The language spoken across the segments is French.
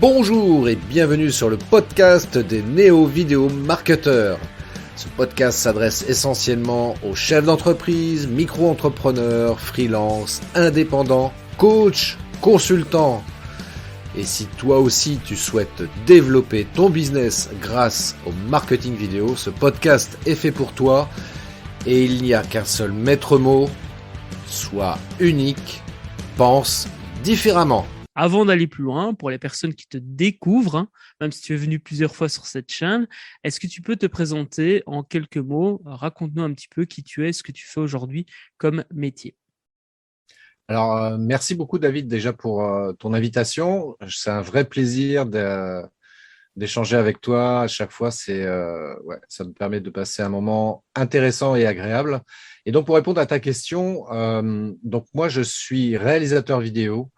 Bonjour et bienvenue sur le podcast des néo-vidéo marketeurs. Ce podcast s'adresse essentiellement aux chefs d'entreprise, micro-entrepreneurs, freelance, indépendants, coachs, consultants. Et si toi aussi tu souhaites développer ton business grâce au marketing vidéo, ce podcast est fait pour toi et il n'y a qu'un seul maître mot, sois unique, pense différemment. Avant d'aller plus loin, pour les personnes qui te découvrent, même si tu es venu plusieurs fois sur cette chaîne, est-ce que tu peux te présenter en quelques mots? Raconte-nous un petit peu qui tu es, ce que tu fais aujourd'hui comme métier. Alors, merci beaucoup David déjà pour ton invitation. C'est un vrai plaisir d'échanger avec toi. À chaque fois, ça me permet de passer un moment intéressant et agréable. Et donc, pour répondre à ta question, donc moi, je suis réalisateur vidéo.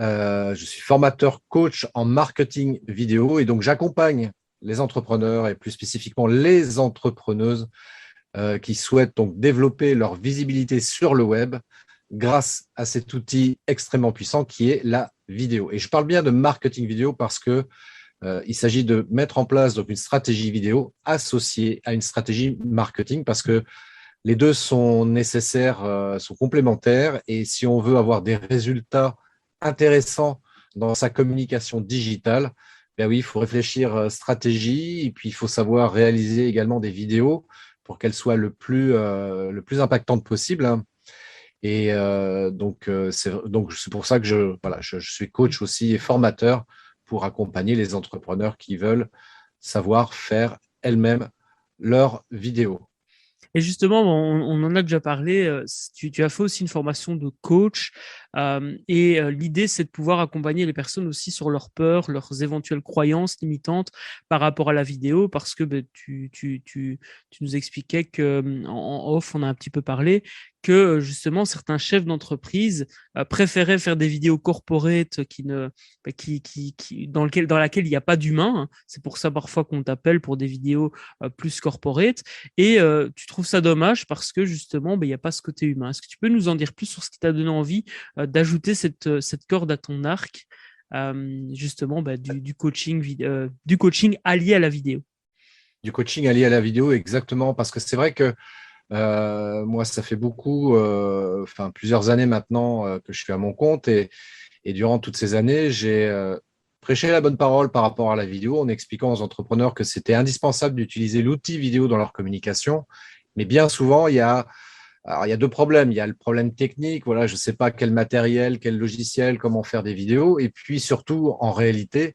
Je suis formateur coach en marketing vidéo et donc j'accompagne les entrepreneurs et plus spécifiquement les entrepreneuses qui souhaitent donc développer leur visibilité sur le web grâce à cet outil extrêmement puissant qui est la vidéo. Et je parle bien de marketing vidéo parce que il s'agit de mettre en place donc une stratégie vidéo associée à une stratégie marketing parce que les deux sont nécessaires, sont complémentaires et si on veut avoir des résultats intéressant dans sa communication digitale, ben oui, il faut réfléchir stratégie et puis il faut savoir réaliser également des vidéos pour qu'elles soient le plus impactantes possible. Et c'est pour ça que je suis coach aussi et formateur pour accompagner les entrepreneurs qui veulent savoir faire elles-mêmes leurs vidéos. Et justement, on en a déjà parlé, tu as fait aussi une formation de coach l'idée, c'est de pouvoir accompagner les personnes aussi sur leurs peurs, leurs éventuelles croyances limitantes par rapport à la vidéo, parce que tu nous expliquais qu'en off, on a un petit peu parlé, que justement certains chefs d'entreprise préféraient faire des vidéos corporate dans laquelle il n'y a pas d'humain. C'est pour ça parfois qu'on t'appelle pour des vidéos plus corporate. Et tu trouves ça dommage parce que justement, il n'y a pas ce côté humain. Est-ce que tu peux nous en dire plus sur ce qui t'a donné envie d'ajouter cette corde à ton arc, justement du coaching allié à la vidéo? Du coaching allié à la vidéo, exactement, parce que c'est vrai que moi, ça fait plusieurs années maintenant que je suis à mon compte et durant toutes ces années, j'ai prêché la bonne parole par rapport à la vidéo en expliquant aux entrepreneurs que c'était indispensable d'utiliser l'outil vidéo dans leur communication. Mais bien souvent, il y a deux problèmes. Il y a le problème technique, voilà, je ne sais pas quel matériel, quel logiciel, comment faire des vidéos. Et puis surtout, en réalité,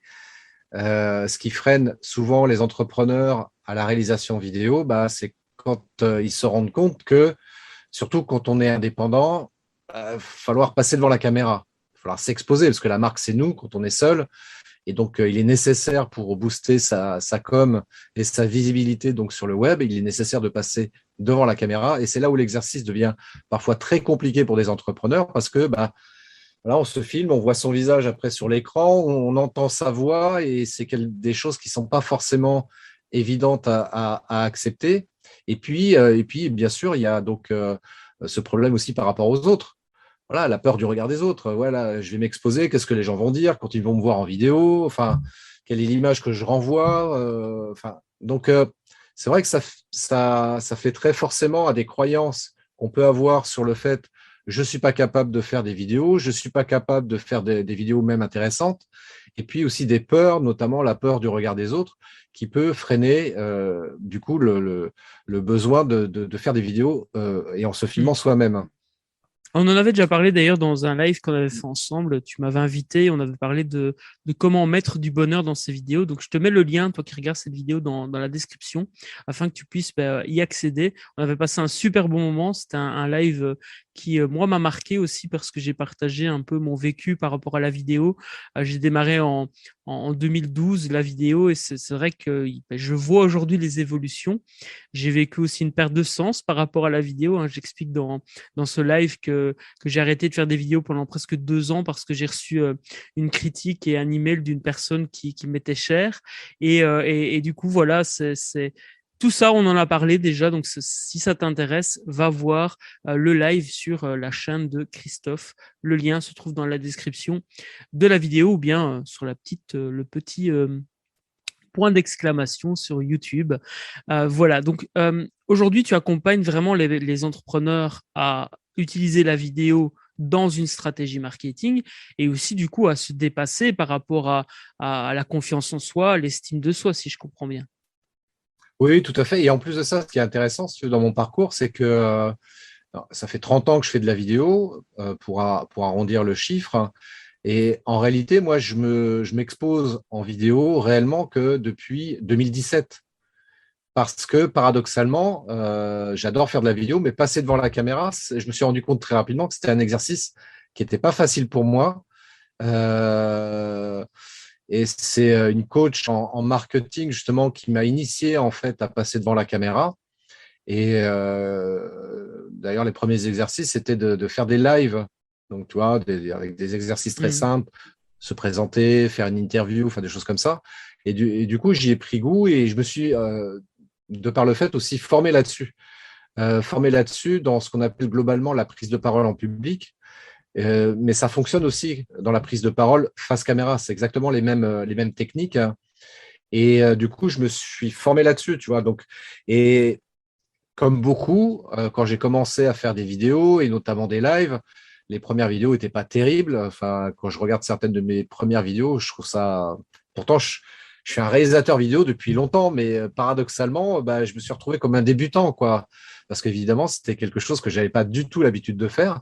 ce qui freine souvent les entrepreneurs à la réalisation vidéo, c'est quand ils se rendent compte que, surtout quand on est indépendant, il va falloir passer devant la caméra. Il va falloir s'exposer parce que la marque, c'est nous quand on est seul. Et donc, il est nécessaire pour booster sa com et sa visibilité donc sur le web, il est nécessaire de passer devant la caméra. Et c'est là où l'exercice devient parfois très compliqué pour des entrepreneurs parce que voilà, on se filme, on voit son visage après sur l'écran, on entend sa voix et c'est des choses qui ne sont pas forcément évidentes à accepter. Et puis, bien sûr, il y a donc ce problème aussi par rapport aux autres. Voilà, la peur du regard des autres. Voilà, je vais m'exposer, qu'est-ce que les gens vont dire quand ils vont me voir en vidéo? Enfin, quelle est l'image que je renvoie? C'est vrai que ça fait très forcément à des croyances qu'on peut avoir sur le fait je ne suis pas capable de faire des vidéos, je ne suis pas capable de faire des vidéos même intéressantes. Et puis aussi des peurs, notamment la peur du regard des autres, qui peut freiner du coup le besoin de faire des vidéos et en se filmant soi-même. On en avait déjà parlé d'ailleurs dans un live qu'on avait fait ensemble. Tu m'avais invité, on avait parlé de comment mettre du bonheur dans ces vidéos. Donc, je te mets le lien, toi qui regardes cette vidéo, dans la description, afin que tu puisses y accéder. On avait passé un super bon moment. C'était un live qui, moi, m'a marqué aussi parce que j'ai partagé un peu mon vécu par rapport à la vidéo. J'ai démarré en 2012 la vidéo et c'est vrai que je vois aujourd'hui les évolutions. J'ai vécu aussi une perte de sens par rapport à la vidéo. J'explique dans ce live que j'ai arrêté de faire des vidéos pendant presque 2 ans parce que j'ai reçu une critique et un email d'une personne qui m'était chère. Et du coup, voilà, tout ça, on en a parlé déjà. Donc, si ça t'intéresse, va voir le live sur la chaîne de Christophe. Le lien se trouve dans la description de la vidéo ou bien sur le petit point d'exclamation sur YouTube. Voilà. Donc, aujourd'hui, tu accompagnes vraiment les entrepreneurs à utiliser la vidéo dans une stratégie marketing et aussi du coup à se dépasser par rapport à la confiance en soi, l'estime de soi, si je comprends bien. Oui, tout à fait. Et en plus de ça, ce qui est intéressant si tu veux, dans mon parcours, c'est que ça fait 30 ans que je fais de la vidéo pour arrondir le chiffre. Et en réalité, moi, je m'expose en vidéo réellement que depuis 2017. Parce que paradoxalement, j'adore faire de la vidéo, mais passer devant la caméra, je me suis rendu compte très rapidement que c'était un exercice qui n'était pas facile pour moi. Euh, et c'est une coach en marketing justement qui m'a initié en fait à passer devant la caméra. Et d'ailleurs, les premiers exercices, c'était de faire des lives. Donc, tu vois, avec des exercices très simples, se présenter, faire une interview, enfin des choses comme ça. Et du coup, j'y ai pris goût et je me suis, de par le fait, aussi formé là-dessus dans ce qu'on appelle globalement la prise de parole en public. Mais ça fonctionne aussi dans la prise de parole face caméra. C'est exactement les mêmes techniques. Et du coup, je me suis formé là-dessus, tu vois. Donc, et comme beaucoup, quand j'ai commencé à faire des vidéos et notamment des lives, les premières vidéos n'étaient pas terribles. Enfin, quand je regarde certaines de mes premières vidéos, je trouve ça. Pourtant, je suis un réalisateur vidéo depuis longtemps, mais paradoxalement, bah, je me suis retrouvé comme un débutant, quoi. Parce qu'évidemment, c'était quelque chose que je n'avais pas du tout l'habitude de faire.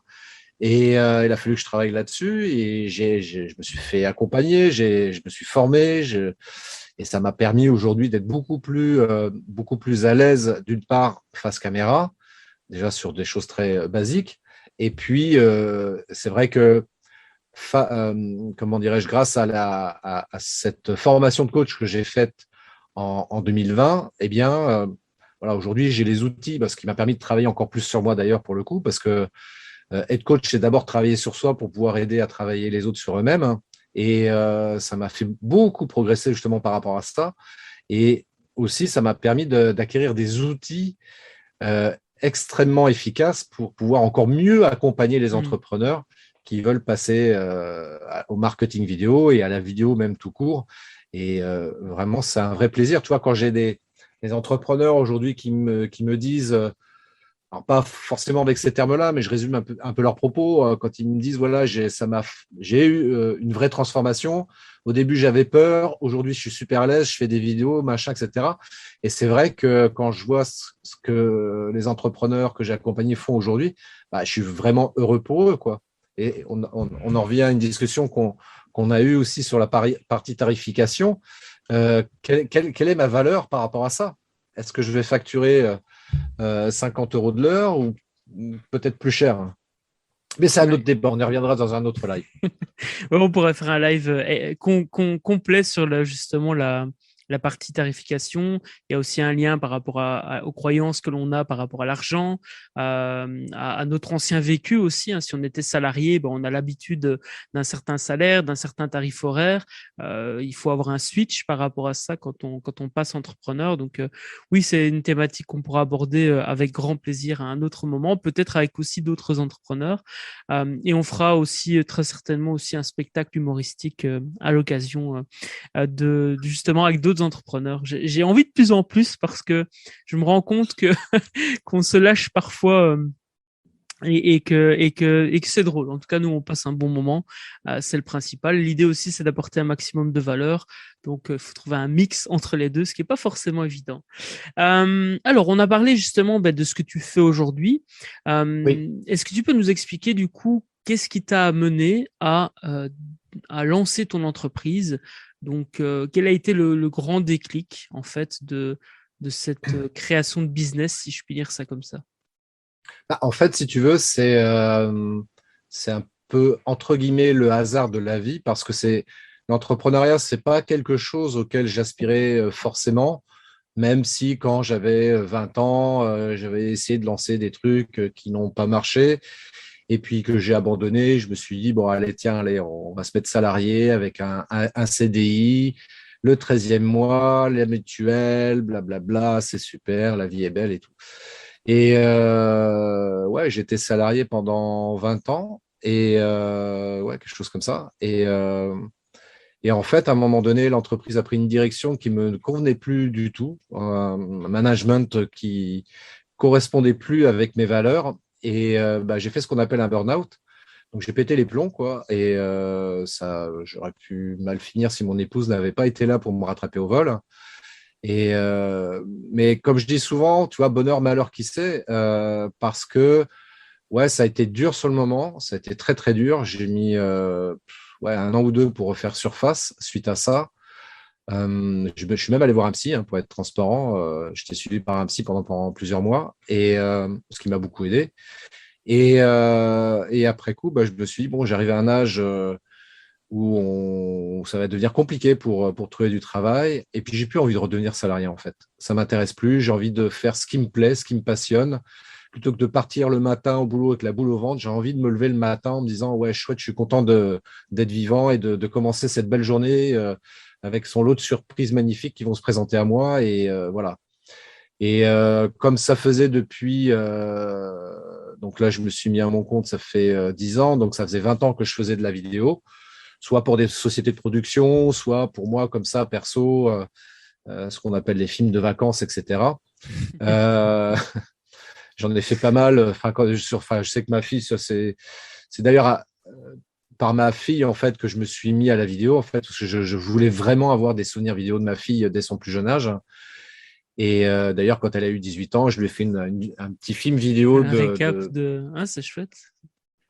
Et il a fallu que je travaille là-dessus et je me suis fait accompagner, je me suis formé, et ça m'a permis aujourd'hui d'être beaucoup plus à l'aise, d'une part, face caméra, déjà sur des choses très basiques. Et puis, c'est vrai que, comment dirais-je, grâce à cette formation de coach que j'ai faite en 2020, eh bien, voilà, aujourd'hui, j'ai les outils, ce qui m'a permis de travailler encore plus sur moi d'ailleurs, pour le coup, parce que être coach, c'est d'abord travailler sur soi pour pouvoir aider à travailler les autres sur eux-mêmes, hein. Et ça m'a fait beaucoup progresser justement par rapport à ça. Et aussi, ça m'a permis d'acquérir des outils extrêmement efficaces pour pouvoir encore mieux accompagner les entrepreneurs qui veulent passer au marketing vidéo et à la vidéo même tout court. Et vraiment, c'est un vrai plaisir. Tu vois, quand j'ai des entrepreneurs aujourd'hui qui me disent alors pas forcément avec ces termes-là, mais je résume un peu leurs propos. Quand ils me disent, voilà, j'ai eu une vraie transformation. Au début, j'avais peur. Aujourd'hui, je suis super à l'aise. Je fais des vidéos, machin, etc. Et c'est vrai que quand je vois ce que les entrepreneurs que j'ai accompagnés font aujourd'hui, bah, je suis vraiment heureux pour eux, quoi. Et on en revient à une discussion qu'on a eue aussi sur la partie tarification. Quelle est ma valeur par rapport à ça? Est-ce que je vais facturer 50 euros de l'heure ou peut-être plus cher, hein? Mais c'est un autre débat, on y reviendra dans un autre live. Ouais, on pourrait faire un live complet sur justement la partie tarification. Il y a aussi un lien par rapport aux croyances que l'on a par rapport à l'argent, à notre ancien vécu aussi, hein. Si on était salarié, ben, on a l'habitude d'un certain salaire, d'un certain tarif horaire. Il faut avoir un switch par rapport à ça quand on passe entrepreneur. Donc oui, c'est une thématique qu'on pourra aborder avec grand plaisir à un autre moment, peut-être avec aussi d'autres entrepreneurs. Et on fera aussi très certainement aussi un spectacle humoristique à l'occasion justement avec d'autres entrepreneurs. J'ai envie de plus en plus parce que je me rends compte que qu'on se lâche parfois et que c'est drôle. En tout cas, nous, on passe un bon moment. C'est le principal. L'idée aussi, c'est d'apporter un maximum de valeur. Donc, il faut trouver un mix entre les deux, ce qui n'est pas forcément évident. Alors, on a parlé justement de ce que tu fais aujourd'hui. Oui. Est-ce que tu peux nous expliquer du coup, qu'est-ce qui t'a amené à lancer ton entreprise? Donc, quel a été le grand déclic en fait de cette création de business, si je puis dire ça comme ça? Bah, en fait, si tu veux, c'est un peu entre guillemets le hasard de la vie parce que l'entrepreneuriat, c'est pas quelque chose auquel j'aspirais forcément, même si quand j'avais 20 ans, j'avais essayé de lancer des trucs qui n'ont pas marché et puis que j'ai abandonné. Je me suis dit, bon, allez, tiens, allez, on va se mettre salarié avec un CDI. le 13e mois, la mutuelle, blablabla, c'est super, la vie est belle et tout. Et ouais, j'étais salarié pendant 20 ans et ouais, quelque chose comme ça. Et en fait, à un moment donné, l'entreprise a pris une direction qui me convenait plus du tout, un management qui correspondait plus avec mes valeurs. Et bah, j'ai fait ce qu'on appelle un burn-out. Donc j'ai pété les plombs, quoi. Et ça, j'aurais pu mal finir si mon épouse n'avait pas été là pour me rattraper au vol. Et mais comme je dis souvent, tu vois, bonheur, malheur, qui sait, parce que ouais, ça a été dur sur le moment, ça a été très très dur. J'ai mis ouais, 1 an ou 2 pour refaire surface suite à ça. Je suis même allé voir un psy, hein, pour être transparent. J'étais suivi par un psy pendant plusieurs mois, et ce qui m'a beaucoup aidé. Et après coup, bah, je me suis dit, bon, j'arrive à un âge où ça va devenir compliqué pour trouver du travail. Et puis, j'ai plus envie de redevenir salarié, en fait. Ça m'intéresse plus. J'ai envie de faire ce qui me plaît, ce qui me passionne. Plutôt que de partir le matin au boulot avec la boule au ventre, j'ai envie de me lever le matin en me disant, ouais, chouette, je suis content d'être vivant et de commencer cette belle journée avec son lot de surprises magnifiques qui vont se présenter à moi. Et voilà. Et comme ça faisait depuis, donc là, je me suis mis à mon compte, ça fait 10 ans, donc ça faisait 20 ans que je faisais de la vidéo, soit pour des sociétés de production, soit pour moi, comme ça, perso, ce qu'on appelle les films de vacances, etc. Euh, J'en ai fait pas mal. Enfin, je sais que ma fille, c'est d'ailleurs par ma fille, en fait, que je me suis mis à la vidéo, en fait, parce que je voulais vraiment avoir des souvenirs vidéo de ma fille dès son plus jeune âge. Et d'ailleurs, quand elle a eu 18 ans, je lui ai fait un petit film vidéo Un récap de. Ah, c'est chouette.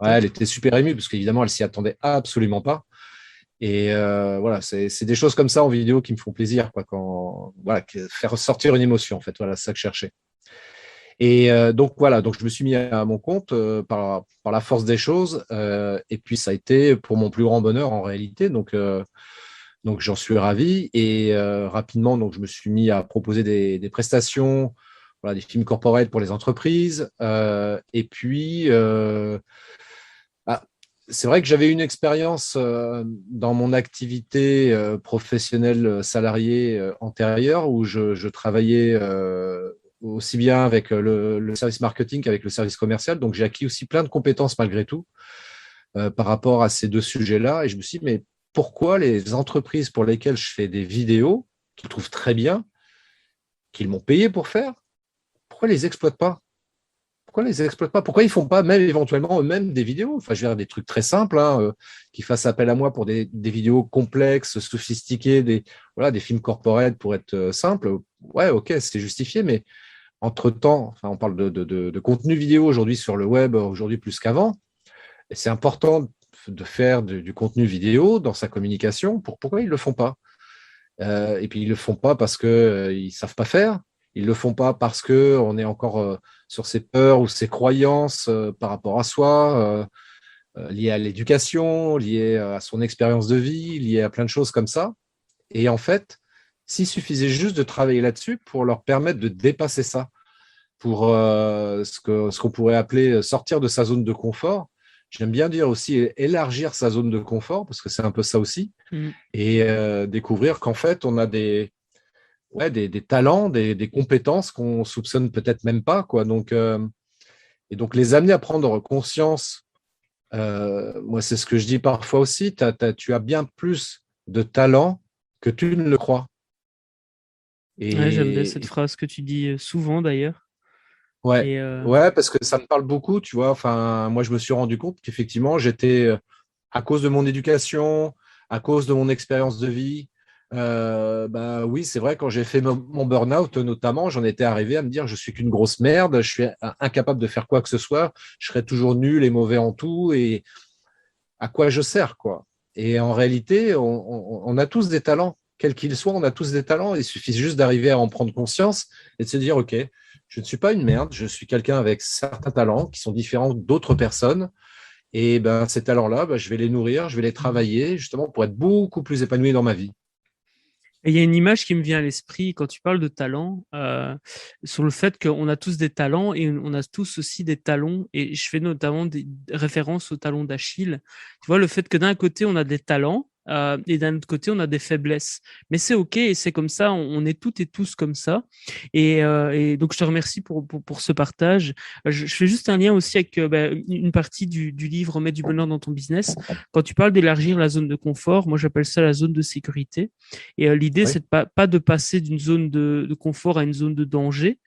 Ouais, Top. elle était super émue parce qu'évidemment, elle s'y attendait absolument pas. Et voilà, c'est des choses comme ça en vidéo qui me font plaisir, quoi, voilà, faire ressortir une émotion, en fait. Voilà, c'est ça que je cherchais. Et donc voilà, donc je me suis mis à mon compte par la force des choses. Et puis ça a été pour mon plus grand bonheur en réalité. Donc j'en suis ravi. Et rapidement, donc je me suis mis à proposer des prestations, voilà, des films corporate pour les entreprises. Et puis ah, c'est vrai que j'avais une expérience dans mon activité professionnelle salariée antérieure où je travaillais aussi bien avec le service marketing qu'avec le service commercial. Donc, j'ai acquis aussi plein de compétences malgré tout par rapport à ces deux sujets-là. Et je me suis dit, mais pourquoi les entreprises pour lesquelles je fais des vidéos, qu'ils trouvent très bien, qu'ils m'ont payé pour faire, pourquoi ils les exploitent pas? Pourquoi ils les exploitent pas? Pourquoi ils font pas même éventuellement eux-mêmes des vidéos? Enfin, je veux dire, des trucs très simples, hein, qui fassent appel à moi pour des vidéos complexes, sophistiquées, voilà, des films corporate pour être simples. Ouais, ok, c'est justifié, mais entre-temps, enfin, on parle de contenu vidéo aujourd'hui sur le web, aujourd'hui plus qu'avant. Et c'est important de faire du contenu vidéo dans sa communication. Pourquoi ils ne le font pas? Et puis ils ne le font pas parce qu'ils ne savent pas faire. Ils ne le font pas parce qu'on est encore sur ses peurs ou ses croyances par rapport à soi, liées à l'éducation, liées à son expérience de vie, liées à plein de choses comme ça. Et en fait, s'il suffisait juste de travailler là-dessus pour leur permettre de dépasser ça, pour ce qu'on pourrait appeler sortir de sa zone de confort. J'aime bien dire aussi élargir sa zone de confort, parce que c'est un peu ça aussi, et découvrir qu'en fait, on a ouais, des talents, des compétences qu'on soupçonne peut-être même pas, quoi. Et donc, les amener à prendre conscience, moi, c'est ce que je dis parfois aussi, tu as bien plus de talent que tu ne le crois. Ouais, j'aime bien cette Et, phrase que tu dis souvent d'ailleurs. Ouais, Et ouais, parce que ça me parle beaucoup, tu vois. Enfin, moi, je me suis rendu compte qu'effectivement, j'étais, à cause de mon éducation, à cause de mon expérience de vie, bah oui, c'est vrai, quand j'ai fait mon burn-out, notamment, j'en étais arrivé à me dire, je suis qu'une grosse merde, je suis incapable de faire quoi que ce soit, je serai toujours nul et mauvais en tout, et à quoi je sers, quoi. Et en réalité, on a tous des talents, quels qu'ils soient, on a tous des talents. Il suffit juste d'arriver à en prendre conscience et de se dire, OK, je ne suis pas une merde, je suis quelqu'un avec certains talents qui sont différents d'autres personnes. Et ben, ces talents-là, ben, je vais les nourrir, je vais les travailler justement pour être beaucoup plus épanoui dans ma vie. il y a une image qui me vient à l'esprit quand tu parles de talent, sur le fait qu'on a tous des talents et on a tous aussi des talons. Et je fais notamment des références au talon d'Achille. Tu vois, le fait que d'un côté, on a des talents, et d'un autre côté, on a des faiblesses. Mais c'est OK et c'est comme ça, on est toutes et tous comme ça. Et donc, je te remercie pour ce partage. Je fais juste un lien aussi avec une partie du livre Mettre du bonheur dans ton business. Quand tu parles d'élargir la zone de confort, moi, j'appelle ça la zone de sécurité. Et l'idée, Oui. c'est pas de passer d'une zone de confort à une zone de danger,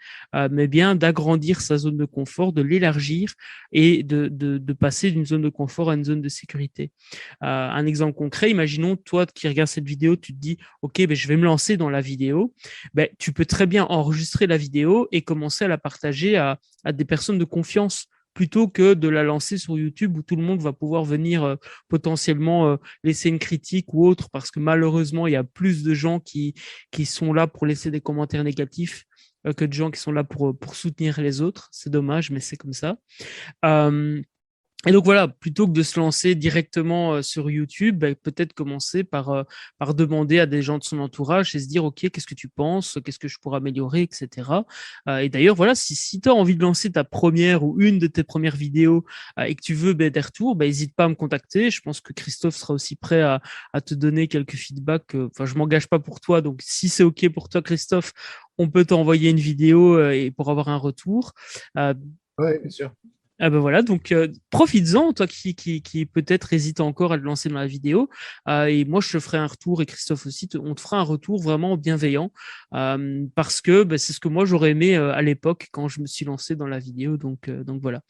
mais bien d'agrandir sa zone de confort, de l'élargir et de passer d'une zone de confort à une zone de sécurité. Un exemple concret, imaginons toi qui regardes cette vidéo, tu te dis, OK, ben, je vais me lancer dans la vidéo. Ben, tu peux très bien enregistrer la vidéo et commencer à la partager à des personnes de confiance plutôt que de la lancer sur YouTube où tout le monde va pouvoir venir potentiellement laisser une critique ou autre, parce que malheureusement, il y a plus de gens qui sont là pour laisser des commentaires négatifs que de gens qui sont là pour soutenir les autres. C'est dommage, mais c'est comme ça. Et donc voilà, plutôt que de se lancer directement sur YouTube, ben, peut-être commencer par demander à des gens de son entourage et se dire, OK, qu'est-ce que tu penses? Qu'est-ce que je pourrais améliorer, etc. Et d'ailleurs, voilà, si tu as envie de lancer ta première ou une de tes premières vidéos et que tu veux ben, des retours, ben, n'hésite pas à me contacter. Je pense que Christophe sera aussi prêt à te donner quelques feedbacks. Enfin, je m'engage pas pour toi, donc si c'est OK pour toi, Christophe, on peut t'envoyer une vidéo et pour avoir un retour. Euh, Oui, bien sûr. ah ben voilà, donc profites-en, toi qui peut-être hésite encore à te lancer dans la vidéo. Et moi, je te ferai un retour, et Christophe aussi, on te fera un retour vraiment bienveillant, parce que ben, c'est ce que moi j'aurais aimé à l'époque quand je me suis lancé dans la vidéo. Donc voilà.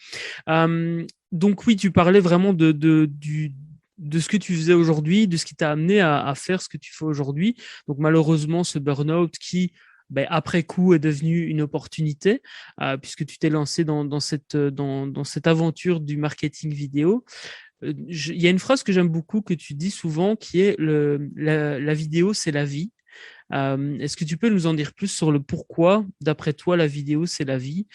Donc oui, tu parlais vraiment de ce que tu faisais aujourd'hui, de ce qui t'a amené à faire ce que tu fais aujourd'hui. Donc malheureusement, ce burn-out qui, ben, après coup, est devenu une opportunité, puisque tu t'es lancé dans cette aventure du marketing vidéo. Il y a une phrase que j'aime beaucoup, que tu dis souvent, qui est la vidéo, c'est la vie. Est-ce que tu peux nous en dire plus sur le pourquoi, d'après toi, la vidéo, c'est la vie?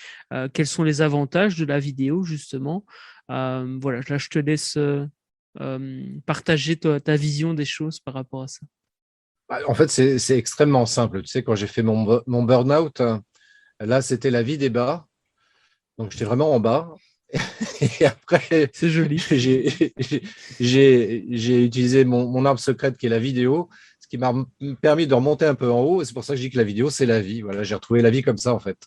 Quels sont les avantages de la vidéo, justement? Voilà, là, je te laisse partager ta vision des choses par rapport à ça. Bah, en fait, c'est extrêmement simple. Tu sais, quand j'ai fait mon burn-out, là, c'était la vie des bas. Donc, j'étais vraiment en bas. Et après, C'est joli. j'ai utilisé mon arme secrète qui est la vidéo, ce qui m'a permis de remonter un peu en haut. Et c'est pour ça que je dis que la vidéo, c'est la vie. Voilà, j'ai retrouvé la vie comme ça, en fait.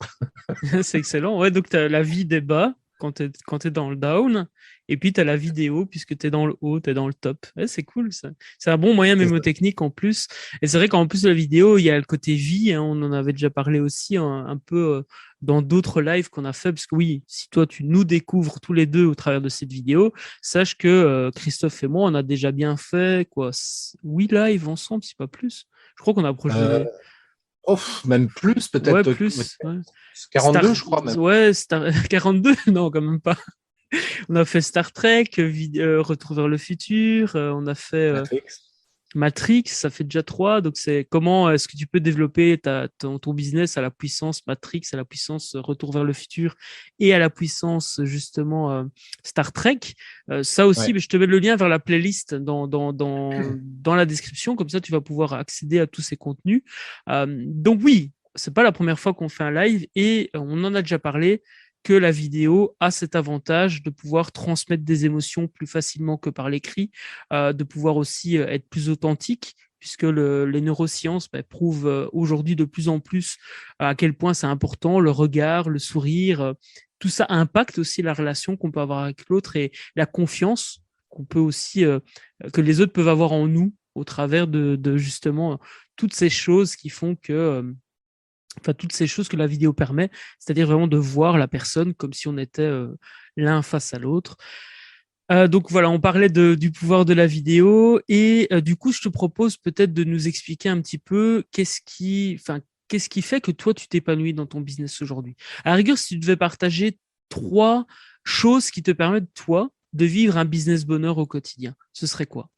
C'est excellent. Ouais, donc tu as la vie des bas quand tu es dans le down, et puis tu as la vidéo puisque tu es dans le haut, tu es dans le top. Ouais, c'est cool ça. C'est un bon moyen C'est ça. mémotechnique en plus. Et c'est vrai qu'en plus de la vidéo, il y a le côté vie, hein, on en avait déjà parlé aussi un peu dans d'autres lives qu'on a fait. Parce que oui, si toi tu nous découvres tous les deux au travers de cette vidéo, sache que Christophe et moi, on a déjà bien fait quoi, 8 lives ensemble, si pas plus. Je crois qu'on approche Euh, des. Même plus, Ouais, peut-être plus. Ouais. 42, je crois même. Ouais, Star 42, non, quand même pas. On a fait Star Trek, Retour vers le futur, on a fait Matrix. Matrix, ça fait déjà 3. Donc, c'est comment est-ce que tu peux développer ton business à la puissance Matrix, à la puissance Retour vers le futur et à la puissance justement Star Trek. Ça aussi, Ouais. mais je te mets le lien vers la playlist dans la description. Comme ça, tu vas pouvoir accéder à tous ces contenus. Donc, oui, c'est pas la première fois qu'on fait un live et on en a déjà parlé que la vidéo a cet avantage de pouvoir transmettre des émotions plus facilement que par l'écrit, de pouvoir aussi être plus authentique, puisque les neurosciences prouvent aujourd'hui de plus en plus à quel point c'est important, le regard, le sourire, tout ça impacte aussi la relation qu'on peut avoir avec l'autre et la confiance qu'on peut aussi, que les autres peuvent avoir en nous au travers de justement toutes ces choses qui font que enfin toutes ces choses que la vidéo permet, c'est-à-dire vraiment de voir la personne comme si on était l'un face à l'autre. Donc voilà, on parlait du pouvoir de la vidéo et du coup, je te propose peut-être de nous expliquer un petit peu qu'est-ce qui fait que toi, tu t'épanouis dans ton business aujourd'hui. À la rigueur, si tu devais partager 3 choses qui te permettent, toi, de vivre un business bonheur au quotidien, ce serait quoi?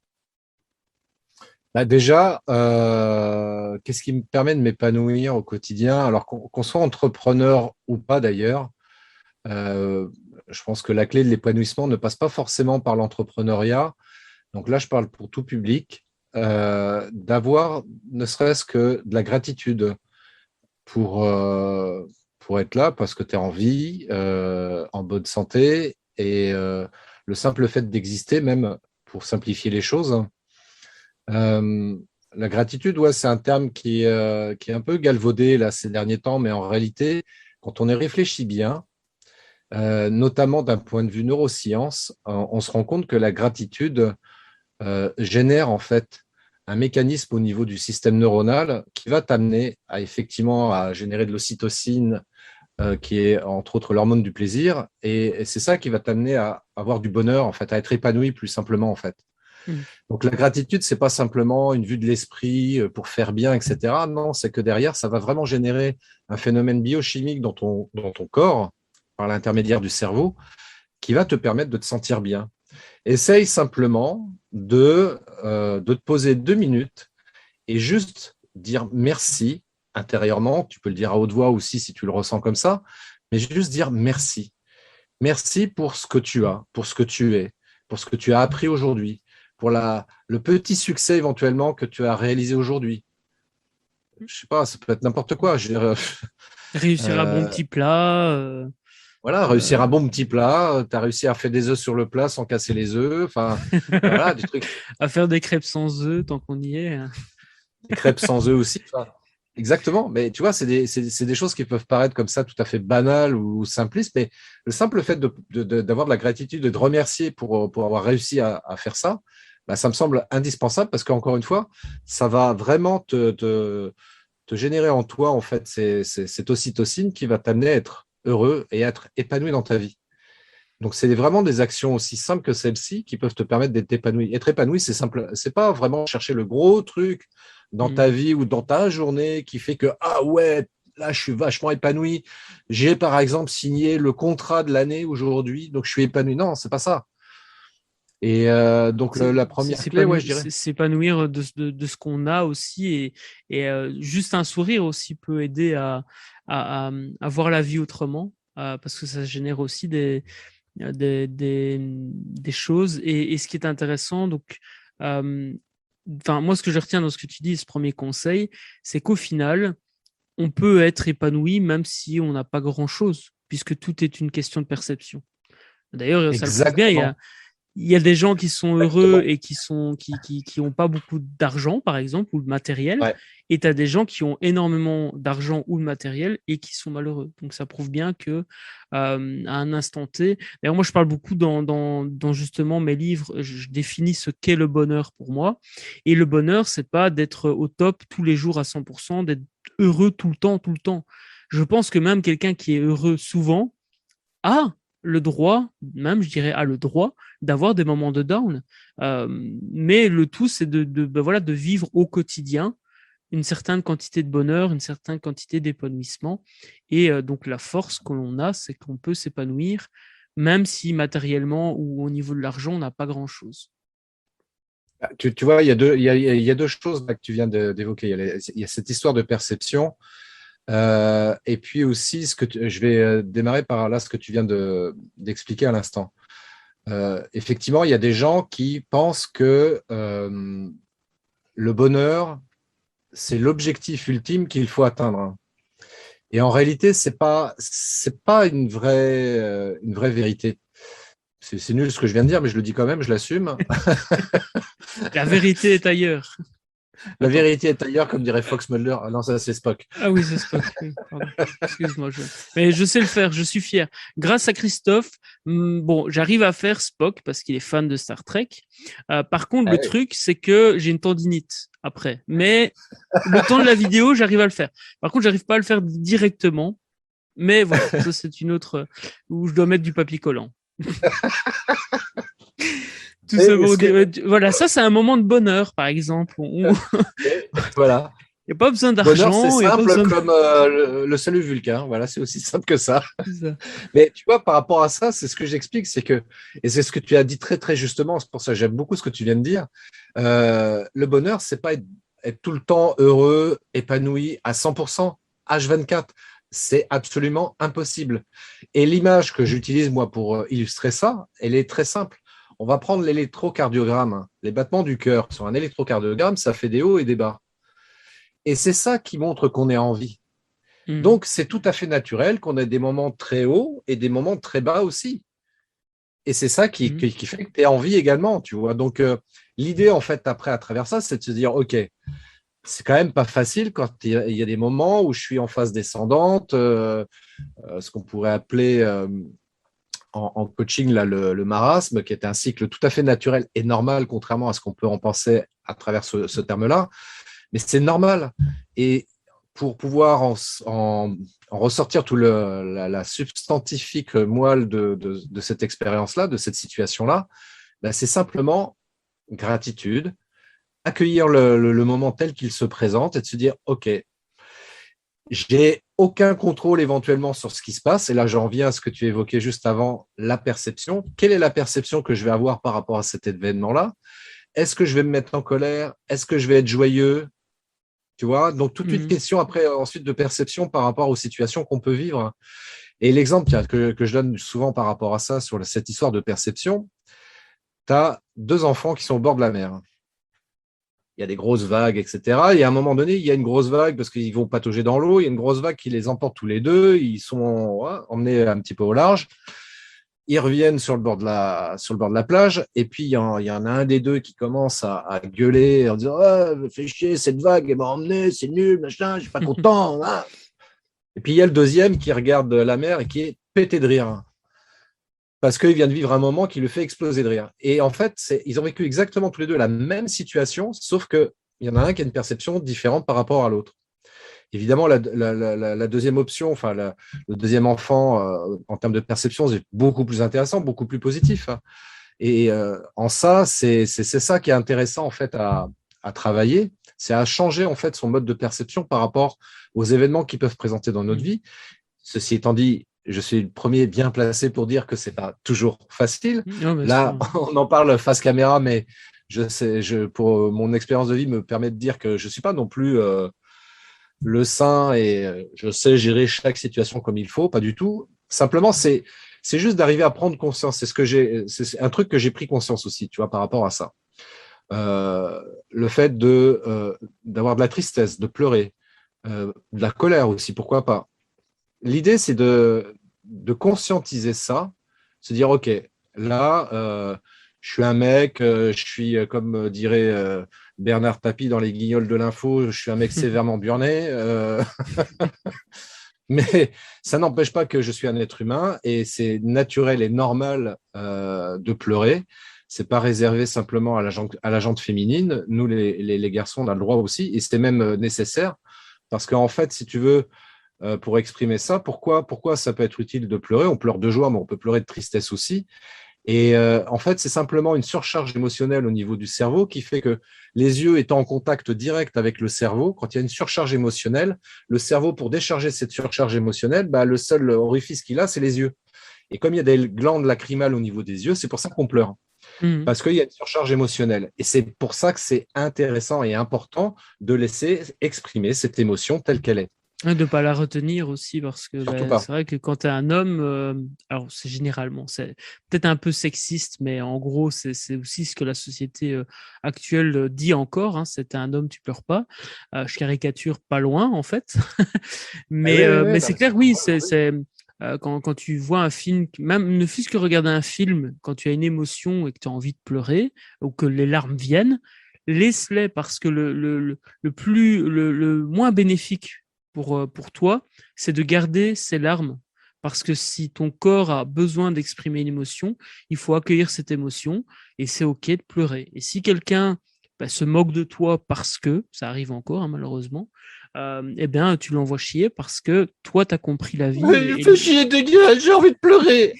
Bah déjà, qu'est-ce qui me permet de m'épanouir au quotidien? Alors qu'on soit entrepreneur ou pas d'ailleurs, euh, je pense que la clé de l'épanouissement ne passe pas forcément par l'entrepreneuriat. Donc là, je parle pour tout public, d'avoir ne serait-ce que de la gratitude pour, pour être là, parce que tu es en vie, en bonne santé, et le simple fait d'exister, même pour simplifier les choses, Euh, la gratitude, ouais, c'est un terme qui est un peu galvaudé là, ces derniers temps, mais en réalité, quand on y réfléchit bien, notamment d'un point de vue neurosciences, on se rend compte que la gratitude génère en fait un mécanisme au niveau du système neuronal qui va t'amener à effectivement à générer de l'ocytocine, qui est entre autres l'hormone du plaisir, et c'est ça qui va t'amener à avoir du bonheur, en fait, à être épanoui plus simplement en fait. Mm. Donc la gratitude, c'est pas simplement une vue de l'esprit pour faire bien, etc. Non, c'est que derrière, ça va vraiment générer un phénomène biochimique dans ton corps, par l'intermédiaire du cerveau, qui va te permettre de te sentir bien. Essaye simplement de te poser 2 minutes et juste dire merci intérieurement. Tu peux le dire à haute voix aussi si tu le ressens comme ça, mais juste dire merci. Merci pour ce que tu as, pour ce que tu es, pour ce que tu as appris aujourd'hui, pour le petit succès éventuellement que tu as réalisé aujourd'hui. Je sais pas, ça peut être n'importe quoi. Je veux dire, Réussir un bon euh, petit plat, voilà, réussir euh, un bon petit plat, tu as réussi à faire des œufs sur le plat sans casser les œufs, enfin, voilà, des trucs, à faire des crêpes sans œufs tant qu'on y est. des crêpes sans œufs aussi. Enfin, exactement, mais tu vois, c'est des choses qui peuvent paraître comme ça tout à fait banales ou simplistes, mais le simple fait d'avoir de la gratitude et de remercier pour avoir réussi à faire ça, bah, ça me semble indispensable parce qu'encore une fois, ça va vraiment te générer en toi en fait cette ocytocine qui va t'amener à être heureux et à être épanoui dans ta vie. Donc, c'est vraiment des actions aussi simples que celles-ci qui peuvent te permettre d'être épanoui. Être épanoui, c'est simple. C'est pas vraiment chercher le gros truc dans ta Mm. vie ou dans ta journée qui fait que, ah ouais, là, je suis vachement épanoui. J'ai, par exemple, signé le contrat de l'année aujourd'hui, donc je suis épanoui. Non, c'est pas ça. Et donc, la première clé, ouais, je dirais. S'épanouir de ce qu'on a aussi et juste un sourire aussi peut aider à voir la vie autrement parce que ça génère aussi des choses et ce qui est intéressant donc euh, enfin moi ce que je retiens dans ce que tu dis ce premier conseil c'est qu'au final on peut être épanoui même si on n'a pas grand chose puisque tout est une question de perception. D'ailleurs ça le prouve bien, Exactement. il y a des gens qui sont heureux Exactement. et qui ont pas beaucoup d'argent, par exemple, ou de matériel, Ouais. et tu as des gens qui ont énormément d'argent ou de matériel et qui sont malheureux. Donc ça prouve bien que à un instant T, d'ailleurs moi je parle beaucoup dans justement mes livres, je définis ce qu'est le bonheur pour moi. Et le bonheur, c'est pas d'être au top tous les jours à 100%, d'être heureux tout le temps, tout le temps. Je pense que même quelqu'un qui est heureux souvent, a le droit, même je dirais a le droit d'avoir des moments de down. Mais le tout, c'est ben voilà, de vivre au quotidien une certaine quantité de bonheur, une certaine quantité d'épanouissement. Et donc la force que l'on a, c'est qu'on peut s'épanouir, même si matériellement ou au niveau de l'argent, on n'a pas grand-chose. Tu vois, il y a deux choses là, que tu viens d'évoquer. Il y a cette histoire de perception. Et puis aussi, je vais démarrer par là ce que tu viens d'expliquer à l'instant. Effectivement, il y a des gens qui pensent que le bonheur, c'est l'objectif ultime qu'il faut atteindre. Et en réalité, c'est pas une vraie vérité. C'est nul ce que je viens de dire, mais je le dis quand même, je l'assume. La vérité est ailleurs. La Attends. vérité est ailleurs, comme dirait Fox Mulder. Ah non, ça c'est Spock. Ah oui, c'est Spock. Oui, pardon. Excuse-moi. Mais je sais le faire, je suis fier. Grâce à Christophe, bon, j'arrive à faire Spock parce qu'il est fan de Star Trek. Par contre, Ah le oui. truc, c'est que j'ai une tendinite après. Mais le temps de la vidéo, j'arrive à le faire. Par contre, j'arrive pas à le faire directement. Mais voilà, ça c'est une autre où je dois mettre du papier collant. Tout ça Et pour ce dire, que, voilà, ça c'est un moment de bonheur, par exemple. Il voilà. n'y a pas besoin Bonheur, c'est d'argent, il n'y a pas simple besoin de... comme le salut Vulcain. Voilà, c'est aussi simple que ça. C'est ça. Mais tu vois, par rapport à ça, c'est ce que j'explique, c'est que, et c'est ce que tu as dit très, très justement, c'est pour ça que j'aime beaucoup ce que tu viens de dire. Le bonheur, c'est pas être tout le temps heureux, épanoui à 100%, H24. C'est absolument impossible. Et l'image que j'utilise, moi, pour illustrer ça, elle est très simple. On va prendre l'électrocardiogramme, les battements du cœur. Sur un électrocardiogramme, ça fait des hauts et des bas. Et c'est ça qui montre qu'on est en vie. Mhm. Donc, c'est tout à fait naturel qu'on ait des moments très hauts et des moments très bas aussi. Et c'est ça qui fait que tu es en vie également, tu vois. Donc, l'idée, en fait, après, à travers ça, c'est de se dire, OK, c'est quand même pas facile quand il y a des moments où je suis en phase descendante, ce qu'on pourrait appeler en coaching là, le marasme, qui est un cycle tout à fait naturel et normal, contrairement à ce qu'on peut en penser à travers ce terme-là. Mais c'est normal. Et pour pouvoir en ressortir tout la substantifique moelle de cette expérience-là, de cette situation-là, ben, c'est simplement gratitude, accueillir le moment tel qu'il se présente et de se dire, OK, j'ai aucun contrôle éventuellement sur ce qui se passe. Et là, j'en viens à ce que tu évoquais juste avant, la perception. Quelle est la perception que je vais avoir par rapport à cet événement-là? Est-ce que je vais me mettre en colère? Est-ce que je vais être joyeux? Tu vois, donc toute une question après, ensuite de perception par rapport aux situations qu'on peut vivre. Et l'exemple que je donne souvent par rapport à ça, sur cette histoire de perception, tu as deux enfants qui sont au bord de la mer. Il y a des grosses vagues, etc. Et à un moment donné, il y a une grosse vague parce qu'ils vont patauger dans l'eau. Il y a une grosse vague qui les emporte tous les deux. Ils sont emmenés un petit peu au large. Ils reviennent sur le bord de la plage. Et puis, il y en a un des deux qui commence à gueuler en disant fais chier, cette vague, elle m'a emmené, c'est nul, machin, je suis pas content. Hein. Et puis, il y a le deuxième qui regarde la mer et qui est pété de rire. Parce qu'il vient de vivre un moment qui le fait exploser de rire. Et en fait, ils ont vécu exactement tous les deux la même situation, sauf qu'il y en a un qui a une perception différente par rapport à l'autre. Évidemment, la deuxième option, enfin le deuxième enfant, en termes de perception, c'est beaucoup plus intéressant, beaucoup plus positif. Hein. Et en ça, c'est ça qui est intéressant en fait à travailler, c'est à changer en fait son mode de perception par rapport aux événements qui peuvent présenter dans notre vie. Ceci étant dit, je suis le premier bien placé pour dire que c'est pas toujours facile. Là, on en parle face caméra, mais pour mon expérience de vie me permet de dire que je suis pas non plus le saint et je sais gérer chaque situation comme il faut, pas du tout. Simplement, c'est juste d'arriver à prendre conscience. C'est un truc que j'ai pris conscience aussi, tu vois, par rapport à ça. Le fait d'avoir de la tristesse, de pleurer, de la colère aussi, pourquoi pas. L'idée, c'est de conscientiser ça, se dire, OK, là, je suis un mec, je suis, comme dirait Bernard Tapie dans Les Guignols de l'info, je suis un mec sévèrement burné, mais ça n'empêche pas que je suis un être humain et c'est naturel et normal de pleurer. C'est pas réservé simplement à la jante féminine. Nous, les garçons, on a le droit aussi et c'est même nécessaire parce qu'en fait, si tu veux, pour exprimer ça. Pourquoi ça peut être utile de pleurer? On pleure de joie, mais on peut pleurer de tristesse aussi. Et en fait, c'est simplement une surcharge émotionnelle au niveau du cerveau qui fait que les yeux étant en contact direct avec le cerveau, quand il y a une surcharge émotionnelle, le cerveau, pour décharger cette surcharge émotionnelle, le seul orifice qu'il a, c'est les yeux. Et comme il y a des glandes lacrymales au niveau des yeux, c'est pour ça qu'on pleure. Parce qu'il y a une surcharge émotionnelle. Et c'est pour ça que c'est intéressant et important de laisser exprimer cette émotion telle qu'elle est. De ne pas la retenir aussi, parce que c'est vrai que quand tu es un homme, alors c'est généralement, c'est peut-être un peu sexiste, mais en gros, c'est aussi ce que la société actuelle dit encore. Hein, c'est un homme, tu pleures pas. Je caricature pas loin, en fait. mais c'est clair, oui, quand tu vois un film, même ne fût-ce que regarder un film, quand tu as une émotion et que tu as envie de pleurer, ou que les larmes viennent, laisse-les, parce que le moins bénéfique pour toi, c'est de garder ces larmes. Parce que si ton corps a besoin d'exprimer une émotion, il faut accueillir cette émotion et c'est OK de pleurer. Et si quelqu'un se moque de toi parce que, ça arrive encore, hein, malheureusement, eh bien, tu l'envoies chier parce que toi, tu as compris la vie. Il fait chier de gueule, j'ai envie de pleurer.